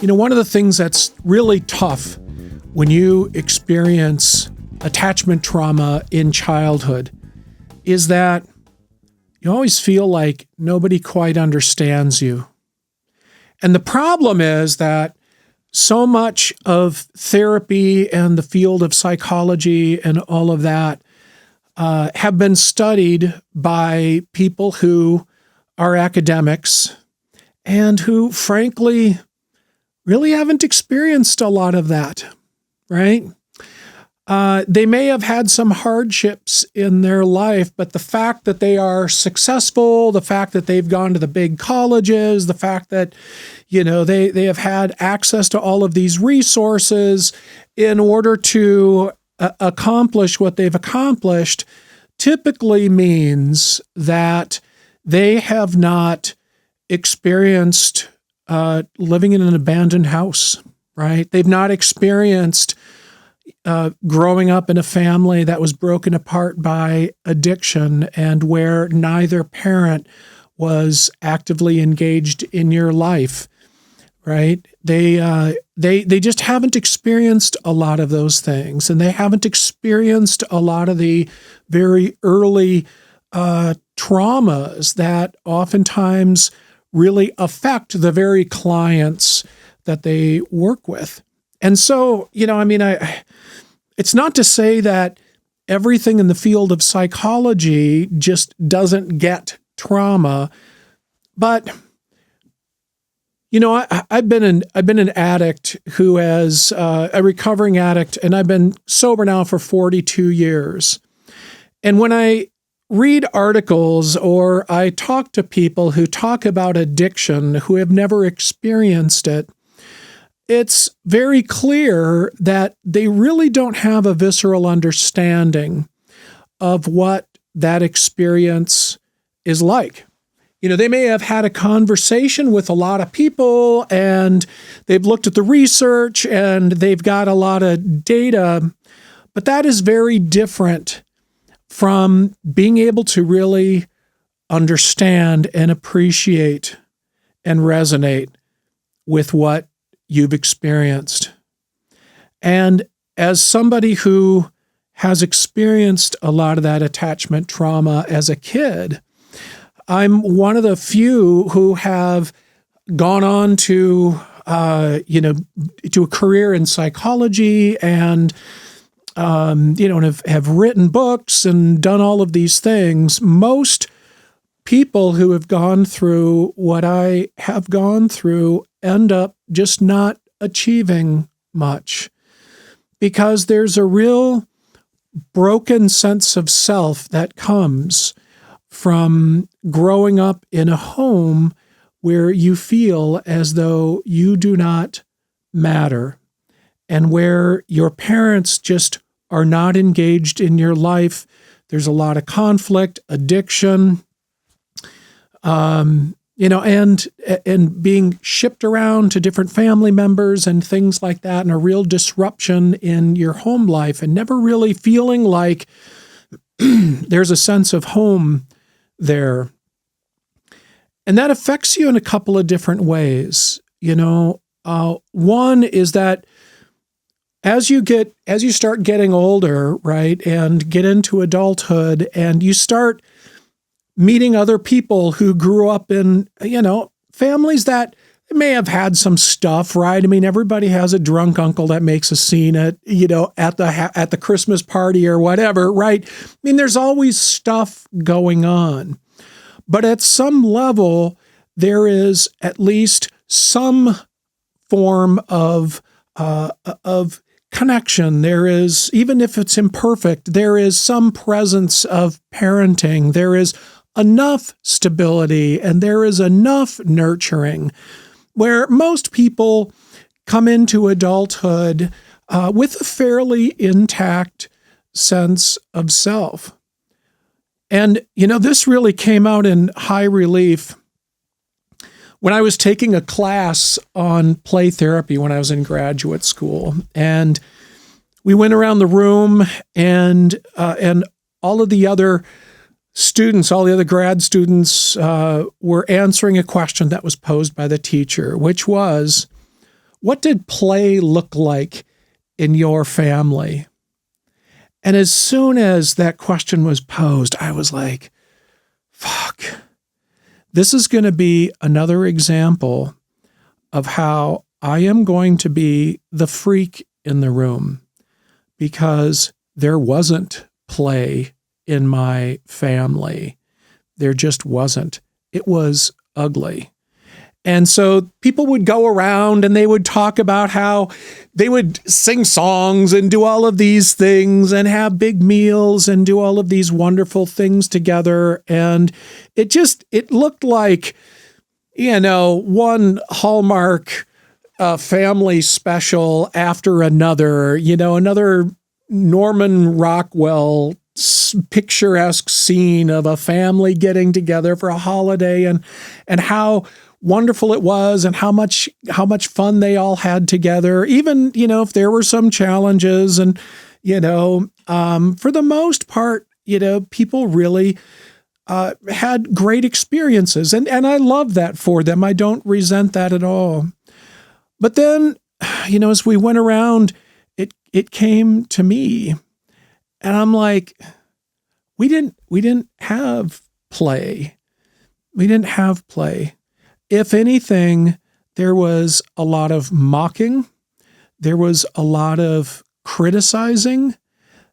You know, one of the things that's really tough when you experience attachment trauma in childhood is that you always feel like nobody quite understands you. And the problem is that so much of therapy and the field of psychology and all of that have been studied by people who are academics and who, frankly, really haven't experienced a lot of that, right? They may have had some hardships in their life, but the fact that they are successful, the fact that they've gone to the big colleges, the fact that, you know, they have had access to all of these resources in order to accomplish what they've accomplished typically means that they have not experienced living in an abandoned house, right? They've not experienced growing up in a family that was broken apart by addiction and where neither parent was actively engaged in your life, right? They just haven't experienced a lot of those things, and they haven't experienced a lot of the very early traumas that oftentimes really affect the very clients that they work with. And so, you know, I mean, it's not to say that everything in the field of psychology just doesn't get trauma, but, you know, I've been an addict who has a recovering addict, and I've been sober now for 42 years. And when I read articles or I talk to people who talk about addiction who have never experienced it, it's very clear that they really don't have a visceral understanding of what that experience is like. You know, they may have had a conversation with a lot of people and they've looked at the research and they've got a lot of data, but that is very different from being able to really understand and appreciate and resonate with what you've experienced. And as somebody who has experienced a lot of that attachment trauma as a kid, I'm one of the few who have gone on to, to a career in psychology and and have written books and done all of these things. Most people who have gone through what I have gone through end up just not achieving much because there's a real broken sense of self that comes from growing up in a home where you feel as though you do not matter and where your parents just are not engaged in your life. There's a lot of conflict, addiction, and being shipped around to different family members and things like that, and a real disruption in your home life and never really feeling like there's a sense of home there. And that affects you in a couple of different ways. One is that as you start getting older, right, and get into adulthood, and you start meeting other people who grew up in, families that may have had some stuff, right? I mean, everybody has a drunk uncle that makes a scene at the Christmas party or whatever, right? I mean, there's always stuff going on. But at some level, there is at least some form of connection. There is, even if it's imperfect, there is some presence of parenting. There is enough stability and there is enough nurturing where most people come into adulthood with a fairly intact sense of self. And, this really came out in high relief when I was taking a class on play therapy when I was in graduate school. And we went around the room and all of the other students, all the other grad students, were answering a question that was posed by the teacher, which was, what did play look like in your family? And as soon as that question was posed, I was like, fuck, this is going to be another example of how I am going to be the freak in the room, because there wasn't play in my family. There just wasn't. It was ugly. And so people would go around and they would talk about how they would sing songs and do all of these things and have big meals and do all of these wonderful things together. And it looked like, one Hallmark family special after another, another Norman Rockwell picturesque scene of a family getting together for a holiday and how wonderful it was and how much fun they all had together, even, if there were some challenges and, for the most part, people really had great experiences. And I love that for them. I don't resent that at all. But then, as we went around, it came to me and I'm like, we didn't have play. We didn't have play. If anything, there was a lot of mocking. There was a lot of criticizing.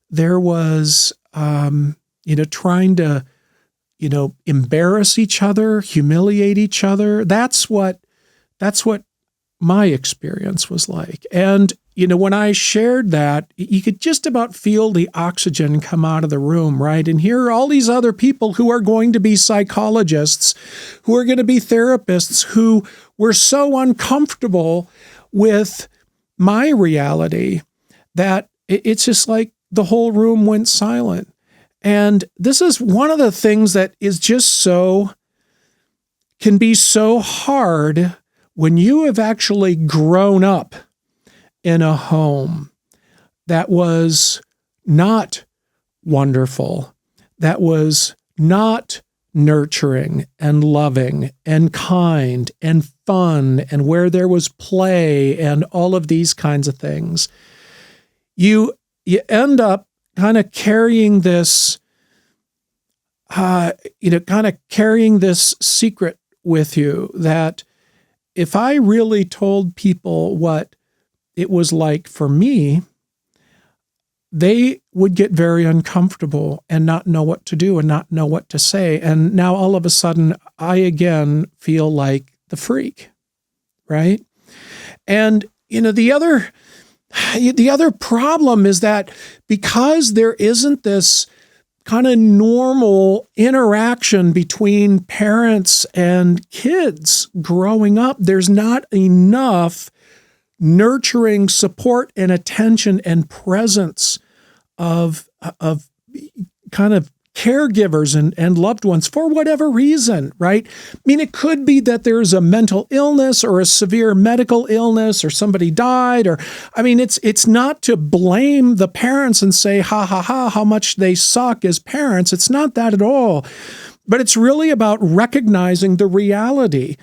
There was, trying to, embarrass each other, humiliate each other. That's what my experience was like. And, when I shared that, you could just about feel the oxygen come out of the room, right? And here are all these other people who are going to be psychologists, who are going to be therapists, who were so uncomfortable with my reality that it's just like the whole room went silent. And this is one of the things that is just can be so hard when you have actually grown up in a home that was not wonderful, that was not nurturing and loving and kind and fun, and where there was play and all of these kinds of things. You end up kind of carrying this, secret with you that if I really told people what it was like for me, they would get very uncomfortable and not know what to do and not know what to say. And now all of a sudden, I again feel like the freak, right? And, the other problem is that because there isn't this kind of normal interaction between parents and kids growing up, there's not enough nurturing support and attention and presence of kind of caregivers and loved ones for whatever reason, right? I mean, it could be that there's a mental illness or a severe medical illness or somebody died, or, it's not to blame the parents and say, ha, ha, ha, how much they suck as parents. It's not that at all. But it's really about recognizing the reality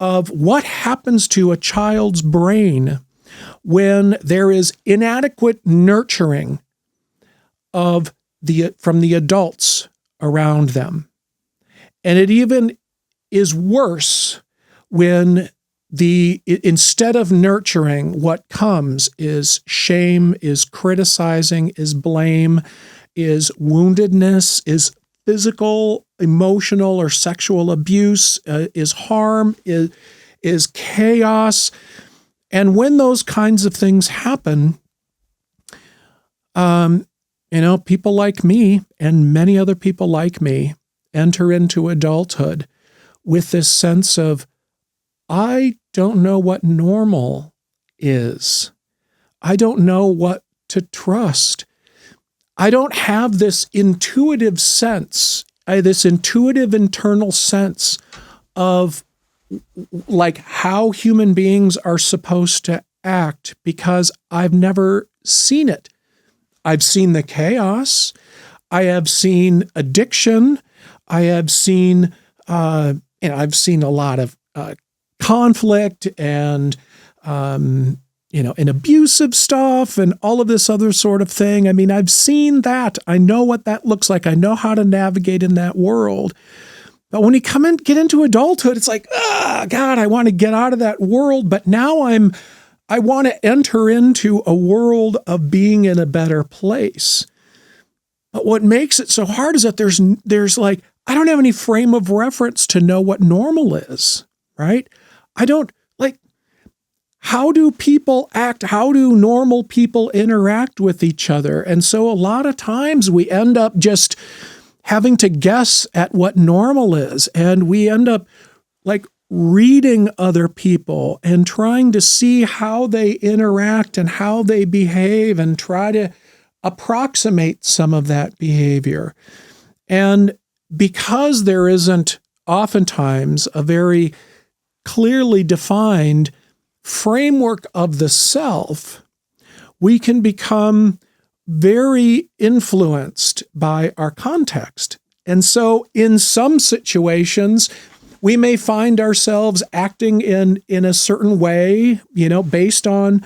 of what happens to a child's brain when there is inadequate nurturing from the adults around them. And it even is worse when instead of nurturing, what comes is shame, is criticizing, is blame, is woundedness, is physical, emotional, or sexual abuse, is harm, is chaos. And when those kinds of things happen, people like me and many other people like me enter into adulthood with this sense of, I don't know what normal is. I don't know what to trust. I don't have this intuitive sense, this intuitive internal sense of like how human beings are supposed to act, because I've never seen it. I've seen the chaos. I have seen addiction. I have seen, I've seen a lot of conflict and, and abusive stuff and all of this other sort of thing. I mean, I've seen that. I know what that looks like. I know how to navigate in that world. But when you get into adulthood, it's like, God, I want to get out of that world. But now I want to enter into a world of being in a better place. But what makes it so hard is that there's like, I don't have any frame of reference to know what normal is, right? I don't, like, how do people act? How do normal people interact with each other? And so a lot of times we end up just having to guess at what normal is. And we end up like reading other people and trying to see how they interact and how they behave and try to approximate some of that behavior. And because there isn't oftentimes a very clearly defined framework of the self, we can become very influenced by our context. And so in some situations, we may find ourselves acting in a certain way, based on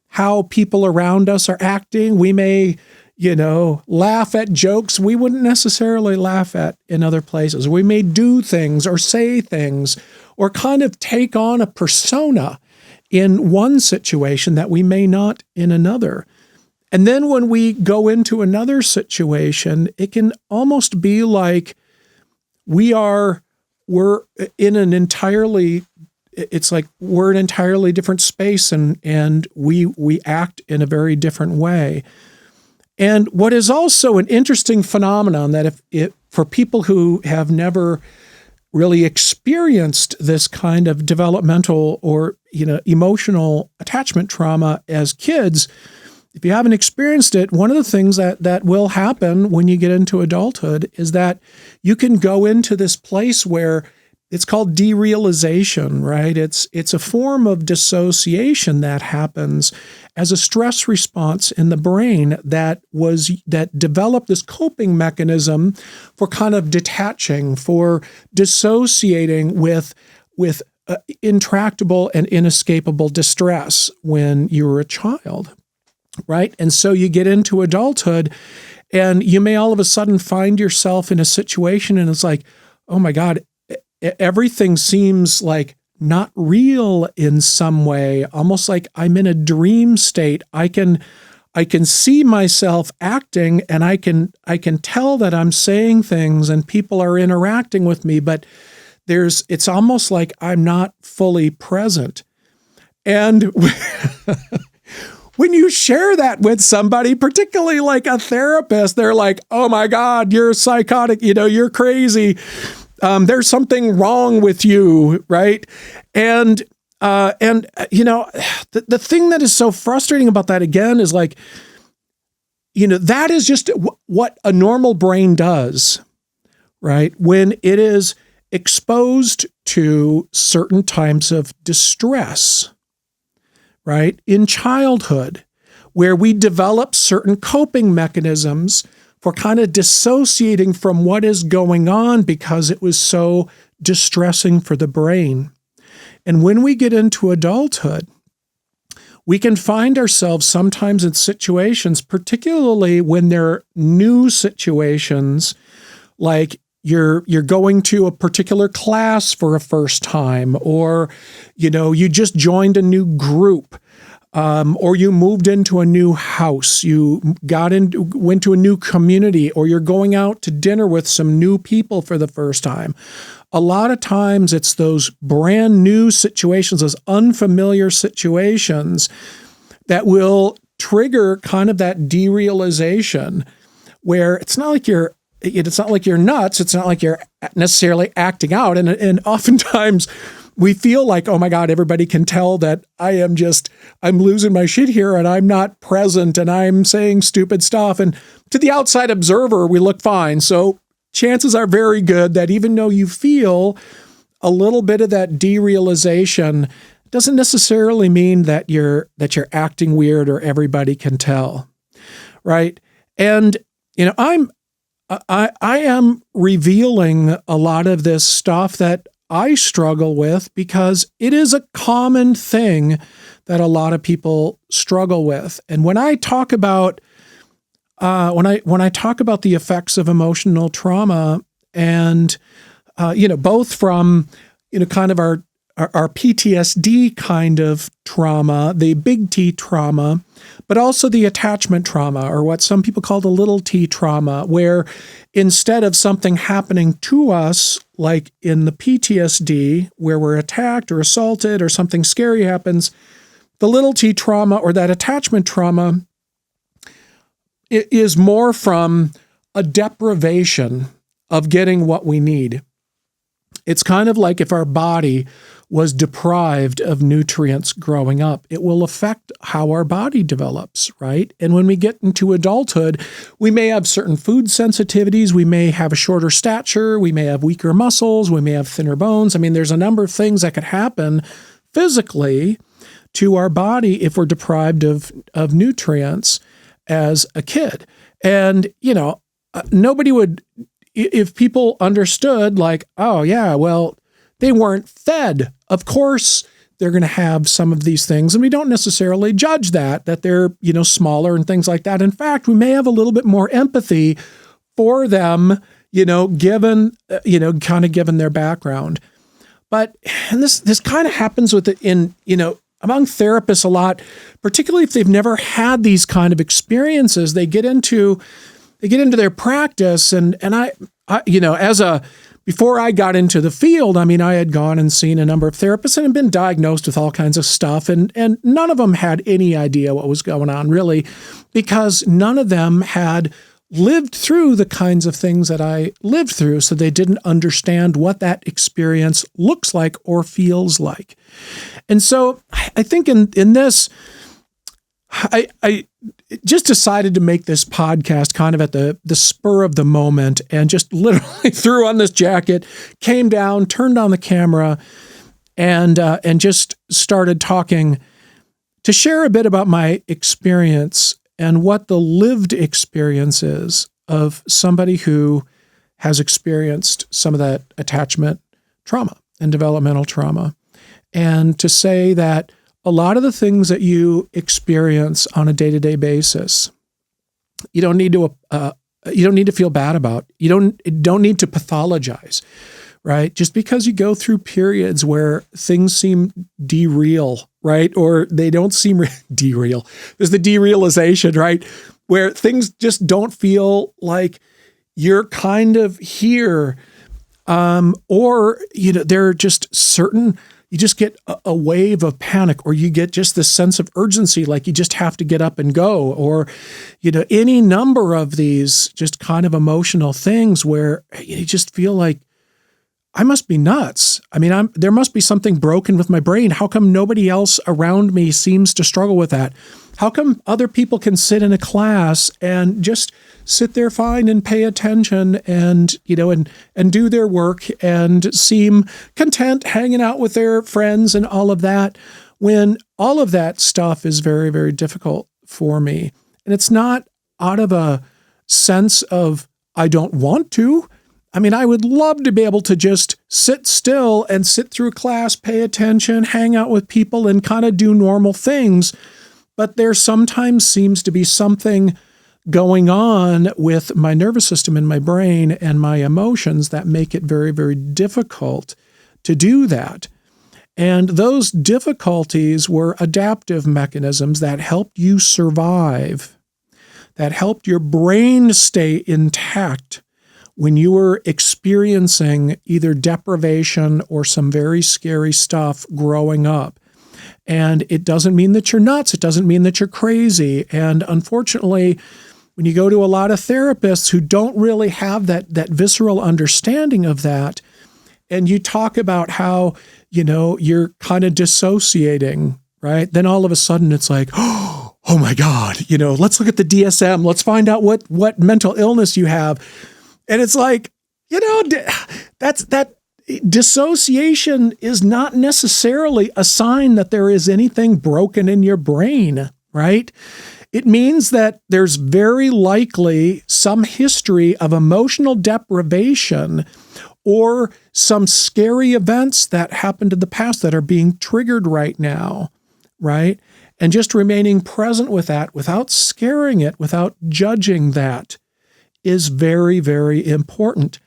how people around us are acting. We may, laugh at jokes we wouldn't necessarily laugh at in other places. We may do things or say things or kind of take on a persona in one situation that we may not in another. And then when we go into another situation, it can almost be like we're in an entirely, it's like we're in an entirely different space and we act in a very different way. And what is also an interesting phenomenon that if for people who have never really experienced this kind of developmental or, emotional attachment trauma as kids, if you haven't experienced it, one of the things that will happen when you get into adulthood is that you can go into this place where it's called derealization, right? It's a form of dissociation that happens as a stress response in the brain that developed this coping mechanism for kind of detaching, for dissociating with intractable and inescapable distress when you were a child. Right? And so you get into adulthood and you may all of a sudden find yourself in a situation and it's like, oh my God, everything seems like not real in some way, almost like I'm in a dream state. I can see myself acting and I can tell that I'm saying things and people are interacting with me, but it's almost like I'm not fully present. And when you share that with somebody, particularly like a therapist, they're like, oh my God, you're psychotic, you're crazy. There's something wrong with you, right? And the thing that is so frustrating about that again is like, that is just what a normal brain does, right? When it is exposed to certain types of distress, right? In childhood, where we develop certain coping mechanisms for kind of dissociating from what is going on because it was so distressing for the brain. And when we get into adulthood, we can find ourselves sometimes in situations, particularly when they're new situations, like you're going to a particular class for a first time, or, you just joined a new group, or you moved into a new house, you went to a new community, or you're going out to dinner with some new people for the first time. A lot of times it's those brand new situations, those unfamiliar situations that will trigger kind of that derealization where it's not like you're nuts. It's not like you're necessarily acting out. And oftentimes we feel like, oh my God, everybody can tell that I'm losing my shit here and I'm not present and I'm saying stupid stuff. And to the outside observer, we look fine. So chances are very good that even though you feel a little bit of that derealization, doesn't necessarily mean that you're acting weird or everybody can tell. Right. And, I am revealing a lot of this stuff that I struggle with because it is a common thing that a lot of people struggle with. And when I talk about when I talk about the effects of emotional trauma, and both from kind of our PTSD kind of trauma, the big T trauma, but also the attachment trauma, or what some people call the little t trauma, where instead of something happening to us, like in the PTSD, where we're attacked or assaulted or something scary happens, the little t trauma or that attachment trauma is more from a deprivation of getting what we need. It's kind of like if our body was deprived of nutrients growing up, it will affect how our body develops, right? And when we get into adulthood, we may have certain food sensitivities, we may have a shorter stature, we may have weaker muscles, we may have thinner bones. I mean, there's a number of things that could happen physically to our body if we're deprived of nutrients as a kid. And, nobody would, if people understood like, oh yeah, well, they weren't fed. Of course, they're going to have some of these things. And we don't necessarily judge that they're, smaller and things like that. In fact, we may have a little bit more empathy for them, given their background. And this kind of happens with it among therapists a lot, particularly if they've never had these kind of experiences. They get into their practice, and I before I got into the field, I mean, I had gone and seen a number of therapists and had been diagnosed with all kinds of stuff, and none of them had any idea what was going on, really, because none of them had lived through the kinds of things that I lived through, so they didn't understand what that experience looks like or feels like. And so I think in this, I just decided to make this podcast kind of at the spur of the moment, and just literally threw on this jacket, came down, turned on the camera, and just started talking to share a bit about my experience and what the lived experience is of somebody who has experienced some of that attachment trauma and developmental trauma. And to say that a lot of the things that you experience on a day-to-day basis, you don't need to feel bad about. You don't need to pathologize, right? Just because you go through periods where things seem dereal, right? Or they don't seem dereal. There's the derealization, right? Where things just don't feel like you're kind of here. Or, there are just certain, you just get a wave of panic, or you get just this sense of urgency, like you just have to get up and go, or, any number of these just kind of emotional things where you just feel like, I must be nuts. I mean, there must be something broken with my brain. How come nobody else around me seems to struggle with that? How come other people can sit in a class and just sit there fine and pay attention and do their work and seem content hanging out with their friends and all of that, when all of that stuff is very, very difficult for me? And it's not out of a sense of I don't want to. I mean, I would love to be able to just sit still and sit through class, pay attention, hang out with people, and kind of do normal things. But there sometimes seems to be something going on with my nervous system and my brain and my emotions that make it very, very difficult to do that. And those difficulties were adaptive mechanisms that helped you survive, that helped your brain stay intact when you were experiencing either deprivation or some very scary stuff growing up. And it doesn't mean that you're nuts. It doesn't mean that you're crazy. And unfortunately, when you go to a lot of therapists who don't really have that visceral understanding of that, and you talk about how, you're kind of dissociating, right? Then all of a sudden it's like, oh my God, let's look at the DSM. Let's find out what mental illness you have. And it's like, that dissociation is not necessarily a sign that there is anything broken in your brain, right? It means that there's very likely some history of emotional deprivation or some scary events that happened in the past that are being triggered right now, right? And just remaining present with that without scaring it, without judging that, is very, very important.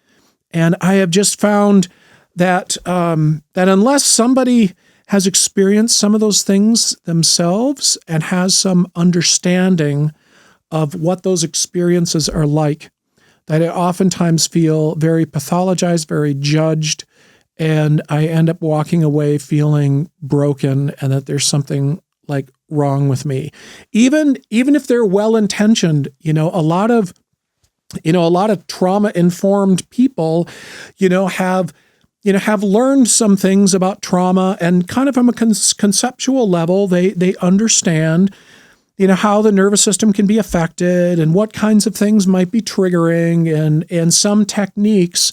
And I have just found that that unless somebody has experienced some of those things themselves and has some understanding of what those experiences are like, that I oftentimes feel very pathologized, very judged, and I end up walking away feeling broken and that there's something like wrong with me. Even if they're well-intentioned, a lot of trauma-informed people, have learned some things about trauma, and kind of from a conceptual level, they understand, how the nervous system can be affected and what kinds of things might be triggering, and some techniques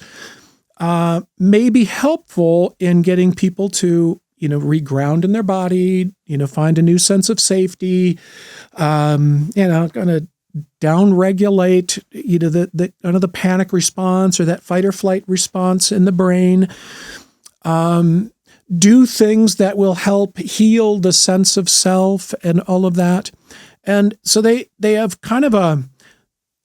may be helpful in getting people to, reground in their body, find a new sense of safety, kind of downregulate, the panic response or that fight or flight response in the brain. Do things that will help heal the sense of self and all of that. And so they have kind of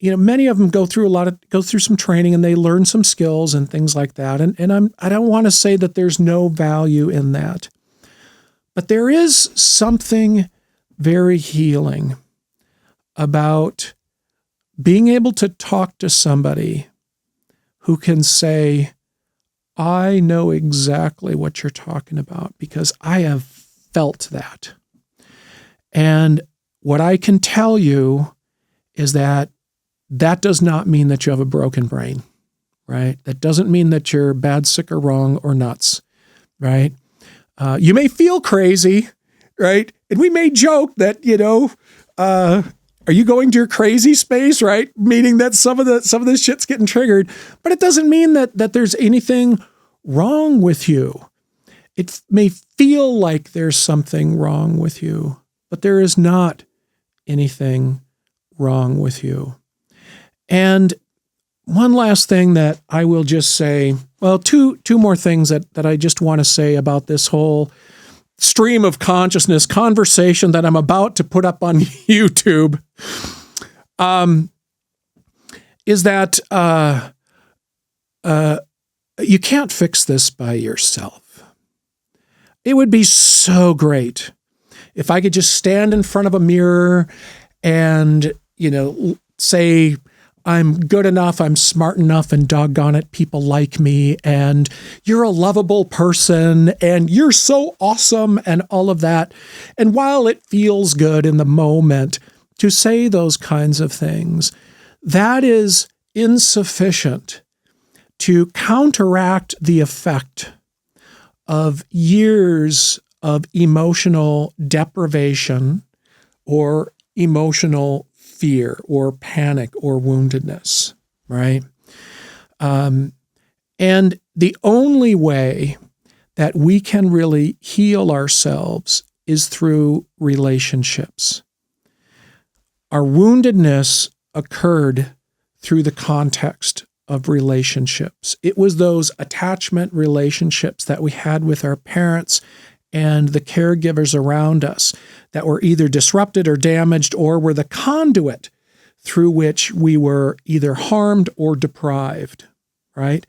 many of them go through some training and they learn some skills and things like that. And I don't want to say that there's no value in that, but there is something very healing about being able to talk to somebody who can say, I know exactly what you're talking about because I have felt that. And what I can tell you is that does not mean that you have a broken brain, right? That doesn't mean that you're bad, sick, or wrong, or nuts, right? You may feel crazy, right? And we may joke that, are you going to your crazy space, right? Meaning that some of this shit's getting triggered, but it doesn't mean that there's anything wrong with you. It may feel like there's something wrong with you, but there is not anything wrong with you. And one last thing that I will just say, well, two more things that I just want to say about this whole stream of consciousness conversation that I'm about to put up on YouTube, is that you can't fix this by yourself. It would be so great if I could just stand in front of a mirror and, say, I'm good enough, I'm smart enough, and doggone it, people like me, and you're a lovable person, and you're so awesome, and all of that. And while it feels good in the moment to say those kinds of things, that is insufficient to counteract the effect of years of emotional deprivation or emotional fear or panic or woundedness, right? And the only way that we can really heal ourselves is through relationships. Our woundedness occurred through the context of relationships. It was those attachment relationships that we had with our parents and the caregivers around us that were either disrupted or damaged or were the conduit through which we were either harmed or deprived, right?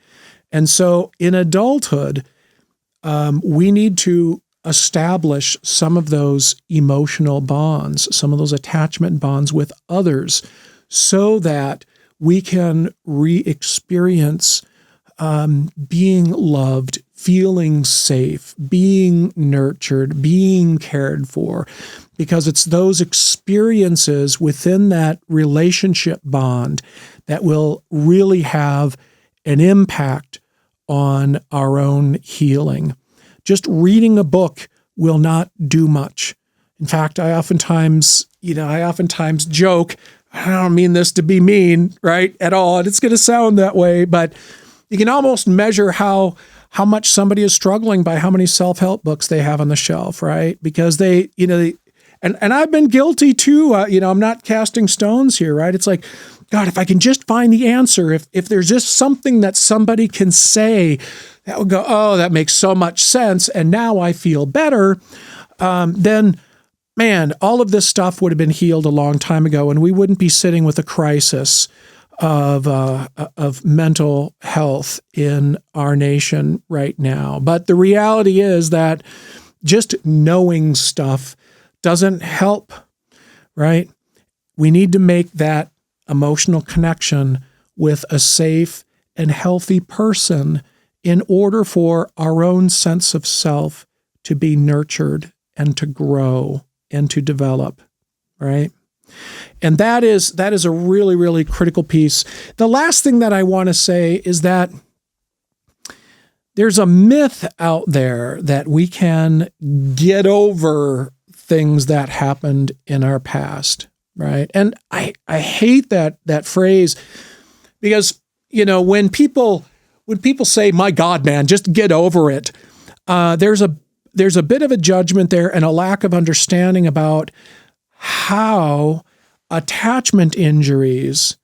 And so in adulthood, we need to establish some of those emotional bonds, some of those attachment bonds with others so that we can re-experience being loved, feeling safe, being nurtured, being cared for, because it's those experiences within that relationship bond that will really have an impact on our own healing. Just reading a book will not do much. In fact, I oftentimes joke, I don't mean this to be mean, right, at all, and it's going to sound that way, but you can almost measure how much somebody is struggling by how many self-help books they have on the shelf, right? Because they and I've been guilty too. I'm not casting stones here, right? It's like, God, if I can just find the answer, if there's just something that somebody can say that would go, oh, that makes so much sense, and now I feel better, then, man, all of this stuff would have been healed a long time ago, and we wouldn't be sitting with a crisis of mental health in our nation right now. But the reality is that just knowing stuff doesn't help, right? We need to make that emotional connection with a safe and healthy person in order for our own sense of self to be nurtured and to grow and to develop, right? And that is a really, really critical piece. The last thing that I want to say is that there's a myth out there that we can get over things that happened in our past, right? And I hate that phrase because, when people say, my God, man, just get over it, there's a bit of a judgment there and a lack of understanding about how attachment injuries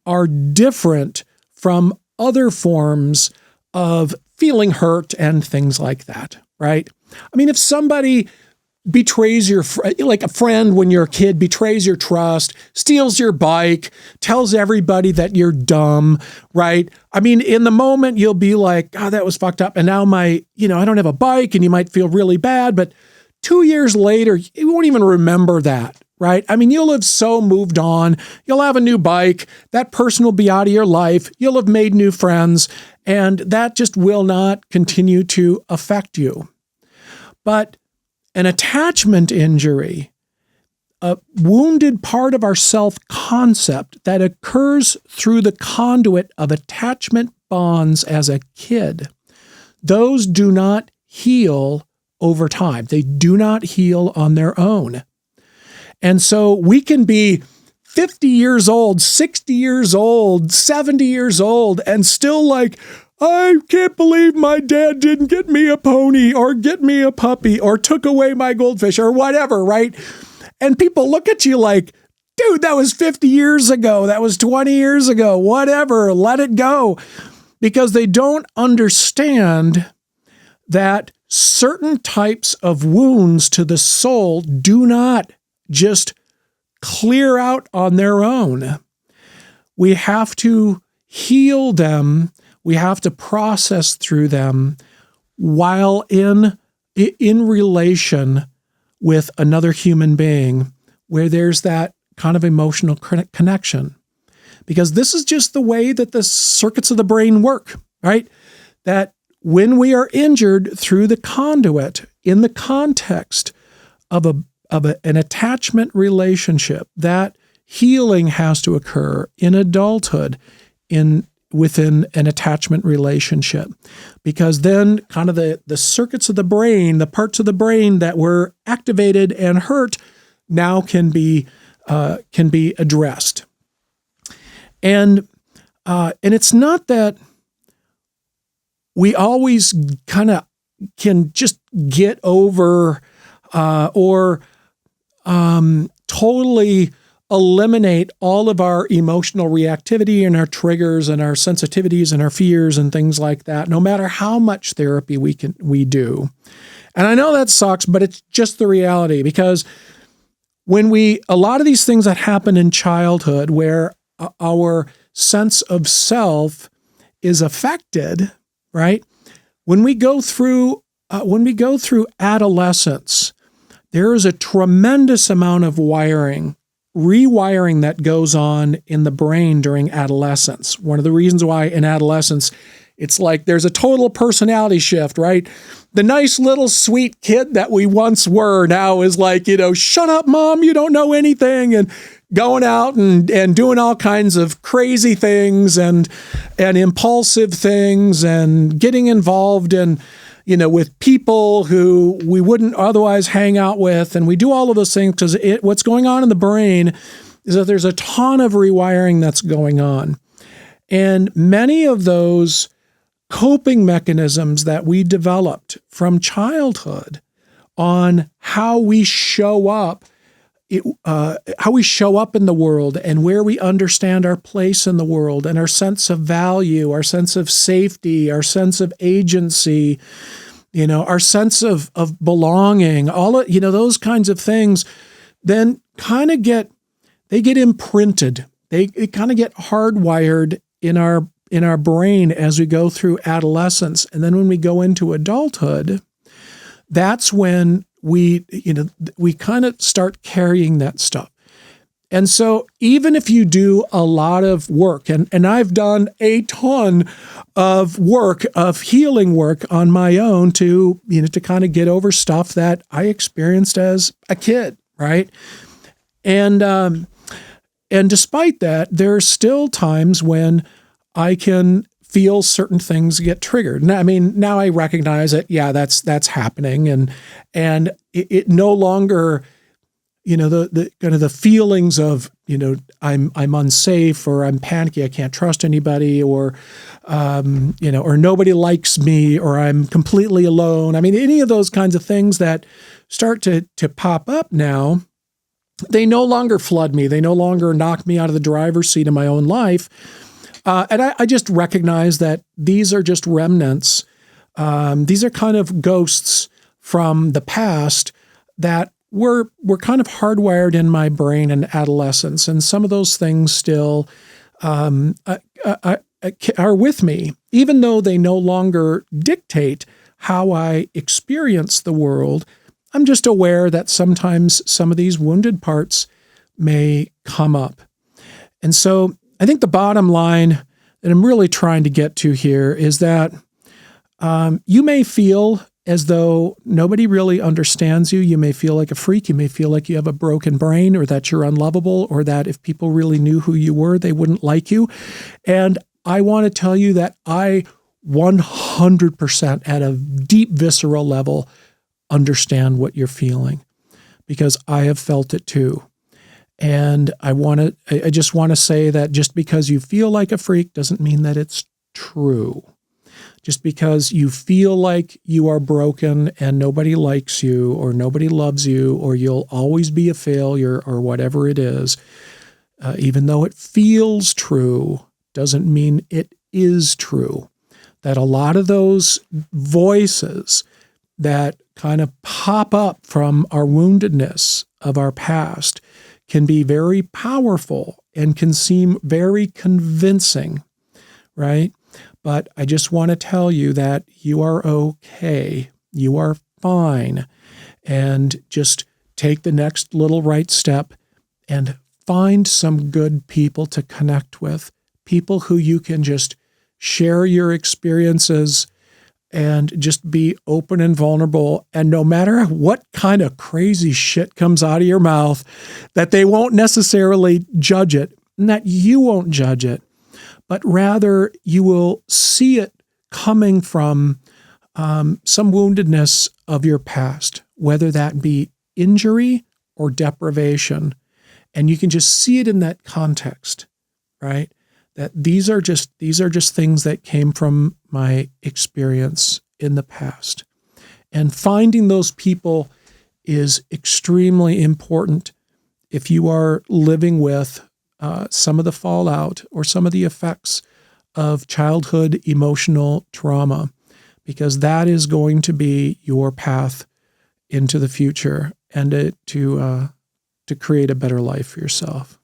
are different from other forms of feeling hurt and things like that, right? I mean, if somebody betrays like a friend when you're a kid, betrays your trust, steals your bike, tells everybody that you're dumb, right? I mean, in the moment, you'll be like, oh, that was fucked up. And now I don't have a bike, and you might feel really bad, but 2 years later, you won't even remember that, right? I mean, you'll have so moved on. You'll have a new bike. That person will be out of your life. You'll have made new friends, and that just will not continue to affect you. But an attachment injury, a wounded part of our self-concept that occurs through the conduit of attachment bonds as a kid, those do not heal over time. They do not heal on their own. And so we can be 50 years old, 60 years old, 70 years old, and still like, I can't believe my dad didn't get me a pony or get me a puppy or took away my goldfish or whatever, right? And people look at you like, dude, that was 50 years ago. That was 20 years ago, whatever, let it go. Because they don't understand that certain types of wounds to the soul do not just clear out on their own. We have to heal them. We have to process through them while in relation with another human being where there's that kind of emotional connection. Because this is just the way that the circuits of the brain work, right? That when we are injured through the conduit in the context of an attachment relationship, that healing has to occur in adulthood within an attachment relationship, because then kind of the circuits of the brain, the parts of the brain that were activated and hurt now can be addressed. And it's not that we always kind of can just get over or totally eliminate all of our emotional reactivity and our triggers and our sensitivities and our fears and things like that, no matter how much therapy we do. And I know that sucks, but it's just the reality, because a lot of these things that happen in childhood where our sense of self is affected, right? When we go through adolescence, there is a tremendous amount of rewiring that goes on in the brain during adolescence. One of the reasons why in adolescence, it's like there's a total personality shift, right? The nice little sweet kid that we once were now is like, shut up, mom, you don't know anything, and going out and doing all kinds of crazy things and impulsive things and getting involved in, with people who we wouldn't otherwise hang out with. And we do all of those things because what's going on in the brain is that there's a ton of rewiring that's going on. And many of those coping mechanisms that we developed from childhood on how we show up, how we show up in the world and where we understand our place in the world and our sense of value, our sense of safety, our sense of agency, our sense of belonging, all of, those kinds of things, then kind of get imprinted. They kind of get hardwired in our brain as we go through adolescence. And then when we go into adulthood, that's when we kind of start carrying that stuff. And so even if you do a lot of work, and I've done a ton of work, of healing work on my own to kind of get over stuff that I experienced as a kid, right? And despite that, there are still times when I can feel certain things get triggered. Now I recognize that, yeah, that's happening, and it no longer, the kind of the feelings of, I'm unsafe, or I'm panicky, I can't trust anybody, or or nobody likes me, or I'm completely alone. Any of those kinds of things that start to pop up now, they no longer flood me. They no longer knock me out of the driver's seat of my own life. And I just recognize that these are just remnants. These are kind of ghosts from the past that were kind of hardwired in my brain in adolescence. And some of those things still are with me, even though they no longer dictate how I experience the world. I'm just aware that sometimes some of these wounded parts may come up. And so I think the bottom line that I'm really trying to get to here is that you may feel as though nobody really understands you. You may feel like a freak. You may feel like you have a broken brain, or that you're unlovable, or that if people really knew who you were, they wouldn't like you. And I want to tell you that I 100% at a deep visceral level understand what you're feeling, because I have felt it too. And I just want to say that just because you feel like a freak doesn't mean that it's true. Just because you feel like you are broken and nobody likes you, or nobody loves you, or you'll always be a failure, or whatever it is, even though it feels true, doesn't mean it is true. That a lot of those voices that kind of pop up from our woundedness of our past can be very powerful and can seem very convincing, right? But I just want to tell you that you are okay. You are fine. And just take the next little right step and find some good people to connect with, people who you can just share your experiences and just be open and vulnerable. And no matter what kind of crazy shit comes out of your mouth, that they won't necessarily judge it, and that you won't judge it, but rather you will see it coming from some woundedness of your past, whether that be injury or deprivation. And you can just see it in that context, right? That these are just things that came from my experience in the past. And finding those people is extremely important if you are living with some of the fallout or some of the effects of childhood emotional trauma, because that is going to be your path into the future and to create a better life for yourself.